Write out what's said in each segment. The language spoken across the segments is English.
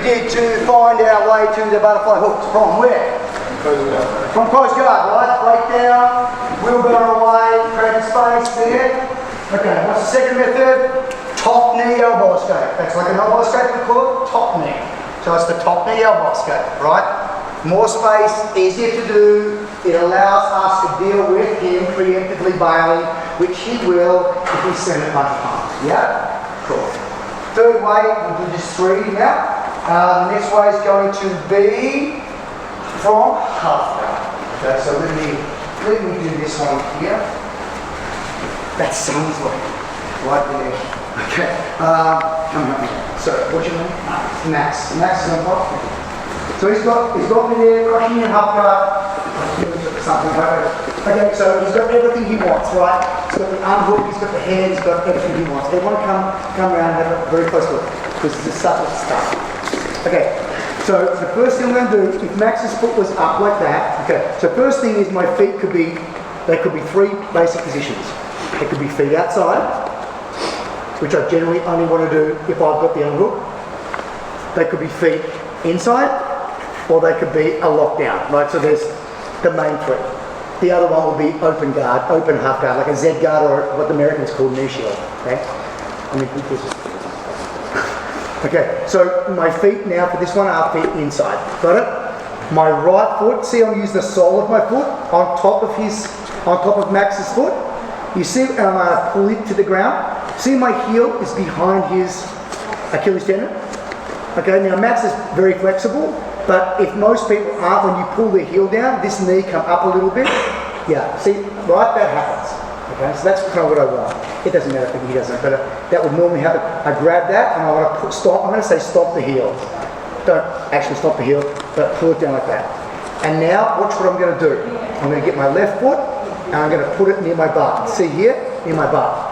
did to find our way to the butterfly hooks. From where? From close guard, right? Break down, wheelbarrow away, create a space there. Okay, what's the second method? Top knee elbow escape. That's like an elbow escape, we call it top knee. So it's the top knee elbow escape, right? More space, easier to do. It allows us to deal with him preemptively bailing, which he will if we send a bunch of times. Yeah? Cool. Third way, we'll do just 3 now. The next way is going to be from half guard. Okay, so let me do this one here. That sounds like right there. Okay. Come on. So what's your name? Max. Max is on top. So he's got me there, crushing in half guard. Something like that. Okay, so he's got everything he wants, right? He's got the arm hook, he's got the head, he's got everything he wants. Everyone come around and have a very close look, because this is subtle stuff. Okay, so the first thing I'm going to do, if Max's foot was up like that, okay, so first thing is my feet could be 3 basic positions. They could be feet outside, which I generally only want to do if I've got the arm hook. They could be feet inside, or they could be a lockdown, right? So there's the main 3. The other one will be open guard, open half guard, like a Z guard or what the Americans call knee shield, okay? Okay, so my feet now for this one are feet inside, got it? My right foot, see I'm using the sole of my foot on top of Max's foot. You see, and I'm going to pull it to the ground. See my heel is behind his Achilles tendon. Okay, now Max is very flexible, but if most people aren't, when you pull their heel down, this knee come up a little bit. Yeah, see, right, that happens. Okay, so that's kind of what I want. It doesn't matter if he doesn't, but that would normally happen. I grab that and I want to stop. I'm going to say stop the heel. Don't actually stop the heel, but pull it down like that. And now, watch what I'm going to do. I'm going to get my left foot and I'm going to put it near my butt. See here, near my butt.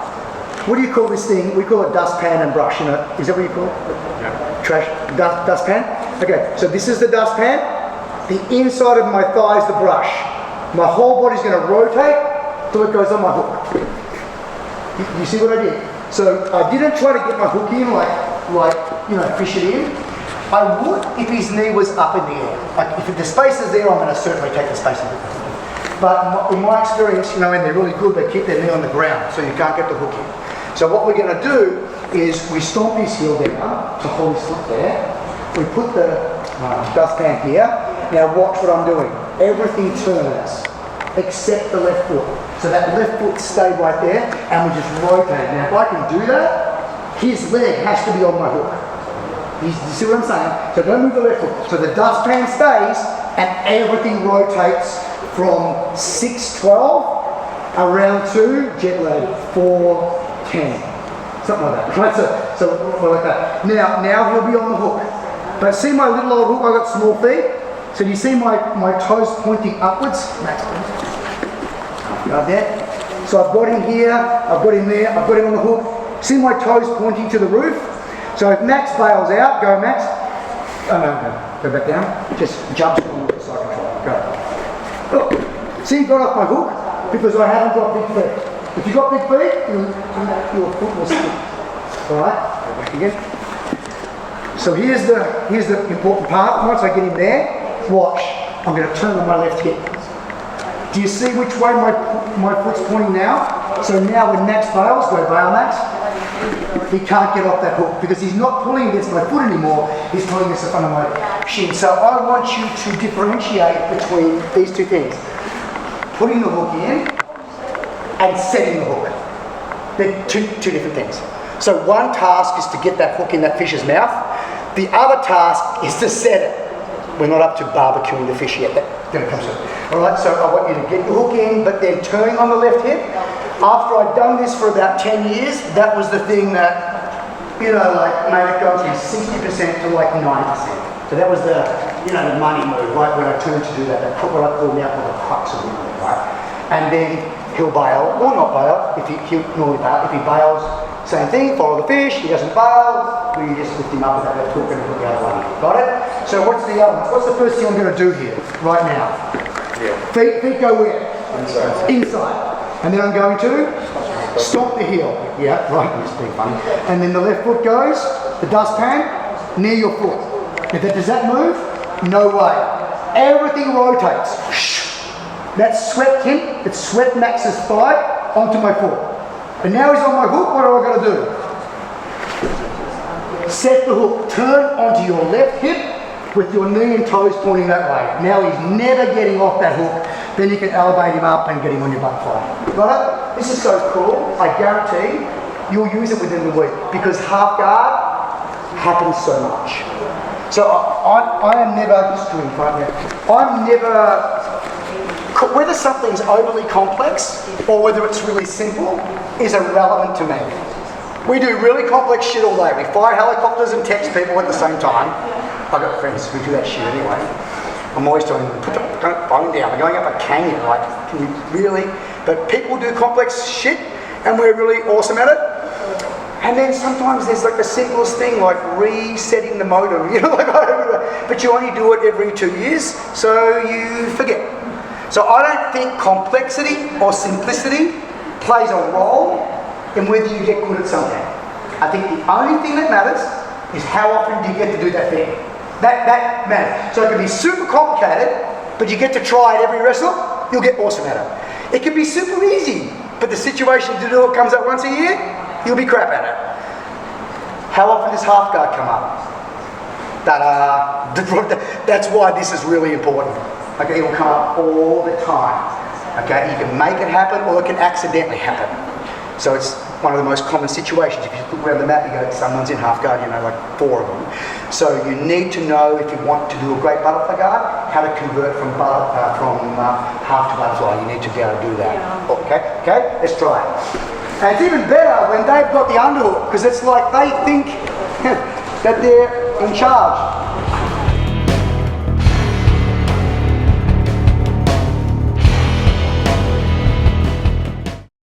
What do you call this thing? We call it dustpan and brush. You know, is that what you call it? Yeah. Trash, dustpan. Okay, so this is the dustpan. The inside of my thigh is the brush. My whole body's going to rotate till it goes on my hook. You see what I did? So I didn't try to get my hook in like you know, fish it in. I would if his knee was up in the air. Like if the space is there, I'm going to certainly take the space in the air. But in my experience, you know, when they're really good, they keep their knee on the ground, so you can't get the hook in. So what we're going to do is we stomp his heel down to hold his foot there. We put the dustpan here. Now watch what I'm doing. Everything turns except the left foot. So that left foot stayed right there and we just rotate. Now if I can do that, his leg has to be on my hook. You see what I'm saying? So don't move the left foot. So the dustpan stays and everything rotates from 6-12 around to jet lag 4-10. Something like that. Right? So like that. Now he'll be on the hook. But see my little old hook, I've got small feet. So do you see my toes pointing upwards? Max, right there. So I've got him here, I've got him there, I've got him on the hook. See my toes pointing to the roof? So if Max bails out, go Max. Oh no, go back down. Just jump on the side control. Go. Look, see you got off my hook? Because I haven't got big feet. If you've got big feet, your foot will stick. Alright, go back again. So here's the important part. Once I get him there, watch. I'm going to turn on my left hip. Do you see which way my foot's pointing now? So now when Max bails, go bail Max. He can't get off that hook because he's not pulling against my foot anymore. He's pulling against the front of my shin. So I want you to differentiate between these 2 things. Putting the hook in and setting the hook. They're two different things. So one task is to get that hook in that fish's mouth. The other task is to set it. We're not up to barbecuing the fish yet. That's going to come soon. Alright, so I want you to get your hook in, but then turning on the left hip. After I'd done this for about 10 years, that was the thing that, you know, like made it go from 60% to like 90%. So that was the, you know, the money move, right? When I turned to do that, that's what I call now the crux of it, right? And then he'll bail, or not bail, he'll normally bail. If he bails, same thing, follow the fish. He doesn't bail, we just lift him up with that left hook and put the other one in. Got it? So what's the other one? What's the first thing I'm going to do here, right now? Yeah. Feet go where? Inside. And then I'm going to stomp the heel. Yeah, right, it's being funny. And then the left foot goes, the dustpan, near your foot. Does that move? No way. Everything rotates. That swept him, it swept Max's thigh onto my foot. And now he's on my hook, what do I got to do? Set the hook, turn onto your left hip with your knee and toes pointing that way. Now he's never getting off that hook. Then you can elevate him up and get him on your butt fly. Got it? This is so cool. I guarantee you'll use it within the week because half guard happens so much. So I am never, just doing front here, I'm never, whether something's overly complex or whether it's really simple is irrelevant to me. We do really complex shit all day. We fly helicopters and text people at the same time. I've got friends who do that shit anyway. I'm always telling them, put the phone down. We're going up a canyon. Like, can you really? But people do complex shit and we're really awesome at it. And then sometimes there's like the simplest thing, like resetting the modem, you know, like, but you only do it every 2 years, so you forget. So I don't think complexity or simplicity plays a role in whether you get good at something. I think the only thing that matters is how often do you get to do that thing. That matters. So it can be super complicated, but you get to try it every wrestle, you'll get awesome at it. It can be super easy, but the situation to do it comes up once a year, you'll be crap at it. How often does half guard come up? That's why this is really important. Okay, it will come up all the time. Okay, you can make it happen or it can accidentally happen. So it's one of the most common situations. If you look around the map, you go, someone's in half guard, you know, like 4 of them. So you need to know, if you want to do a great butterfly guard, how to convert from half to butterfly. You need to be able to do that. Okay, let's try it. And it's even better when they've got the underhook, because it's like they think that they're in charge.